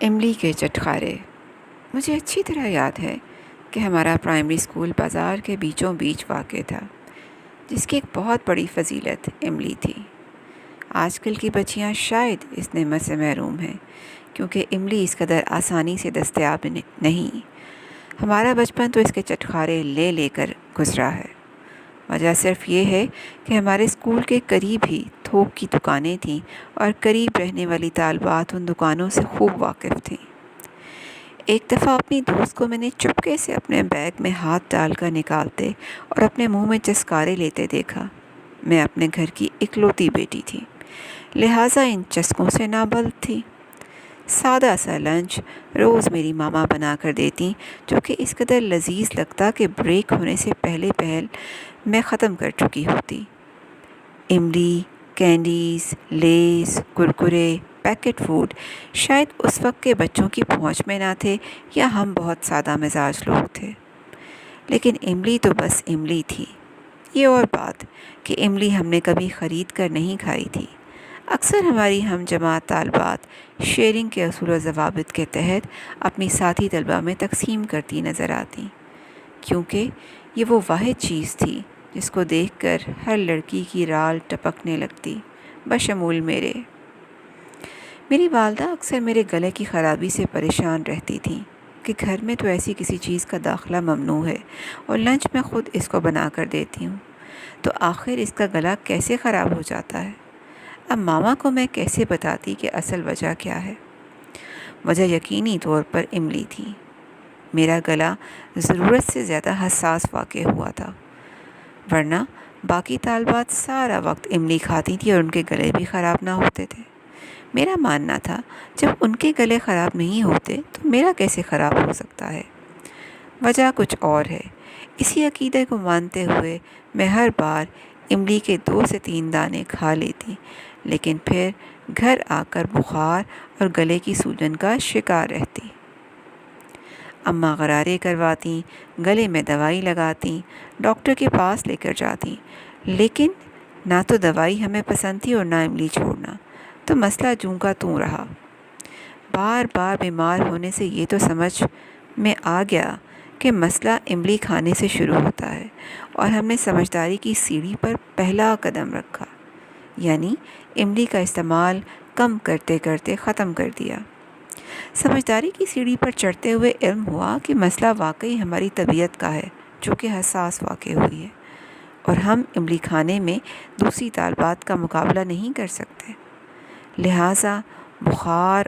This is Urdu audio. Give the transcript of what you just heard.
املی کے چٹخارے۔ مجھے اچھی طرح یاد ہے کہ ہمارا پرائمری اسکول بازار کے بیچوں بیچ واقع تھا، جس کی ایک بہت بڑی فضیلت املی تھی۔ آج کل کی بچیاں شاید اس نعمت سے محروم ہیں، کیونکہ املی اس قدر آسانی سے دستیاب نہیں۔ ہمارا بچپن تو اس کے چٹخارے لے لے کر گزرا ہے۔ وجہ صرف یہ ہے کہ ہمارے اسکول کے قریب ہی تھوک کی دکانیں تھیں اور قریب رہنے والی طالبات ان دکانوں سے خوب واقف تھیں۔ ایک دفعہ اپنی دوست کو میں نے چپکے سے اپنے بیگ میں ہاتھ ڈال کر نکالتے اور اپنے منہ میں چسکارے لیتے دیکھا۔ میں اپنے گھر کی اکلوتی بیٹی تھی، لہٰذا ان چسکوں سے نابلد تھی۔ سادہ سا لنچ روز میری ماما بنا کر دیتی، جو کہ اس قدر لذیذ لگتا کہ بریک ہونے سے پہلے میں ختم کر چکی ہوتی۔ املی، candies, lease, Kurkure, packet food شاید اس وقت کے بچوں کی پہنچ میں نہ تھے، یا ہم بہت سادہ مزاج لوگ تھے، لیکن املی تو بس املی تھی۔ یہ اور بات کہ املی ہم نے کبھی خرید کر نہیں کھائی تھی۔ اکثر ہماری ہم جماعت طالبات شیئرنگ کے اصول و ضوابط کے تحت اپنی ساتھی طلبہ میں تقسیم کرتی نظر آتی، کیونکہ یہ وہ واحد چیز تھی جس کو دیکھ کر ہر لڑکی کی رال ٹپکنے لگتی، بشمول میری والدہ اکثر میرے گلے کی خرابی سے پریشان رہتی تھیں کہ گھر میں تو ایسی کسی چیز کا داخلہ ممنوع ہے اور لنچ میں خود اس کو بنا کر دیتی ہوں، تو آخر اس کا گلا کیسے خراب ہو جاتا ہے؟ اب ماما کو میں کیسے بتاتی کہ اصل وجہ کیا ہے؟ وجہ یقینی طور پر املی تھی۔ میرا گلا ضرورت سے زیادہ حساس واقع ہوا تھا، ورنہ باقی طالبات سارا وقت املی کھاتی تھی اور ان کے گلے بھی خراب نہ ہوتے تھے۔ میرا ماننا تھا جب ان کے گلے خراب نہیں ہوتے تو میرا کیسے خراب ہو سکتا ہے؟ وجہ کچھ اور ہے۔ اسی عقیدے کو مانتے ہوئے میں ہر بار املی کے 2 سے 3 دانے کھا لیتی، لیکن پھر گھر آ کر بخار اور گلے کی سوجن کا شکار رہتی۔ اماں غرارے کرواتی، گلے میں دوائی لگاتی، ڈاکٹر کے پاس لے کر جاتی، لیکن نہ تو دوائی ہمیں پسند تھی اور نہ املی چھوڑنا، تو مسئلہ جوں کا توں رہا۔ بار بار بیمار ہونے سے یہ تو سمجھ میں آ گیا کہ مسئلہ املی کھانے سے شروع ہوتا ہے، اور ہم نے سمجھداری کی سیڑھی پر پہلا قدم رکھا، یعنی املی کا استعمال کم کرتے کرتے ختم کر دیا۔ سمجھداری کی سیڑھی پر چڑھتے ہوئے علم ہوا کہ مسئلہ واقعی ہماری طبیعت کا ہے، جو کہ حساس واقع ہوئی ہے، اور ہم املی کھانے میں دوسری طالبات کا مقابلہ نہیں کر سکتے، لہٰذا بخار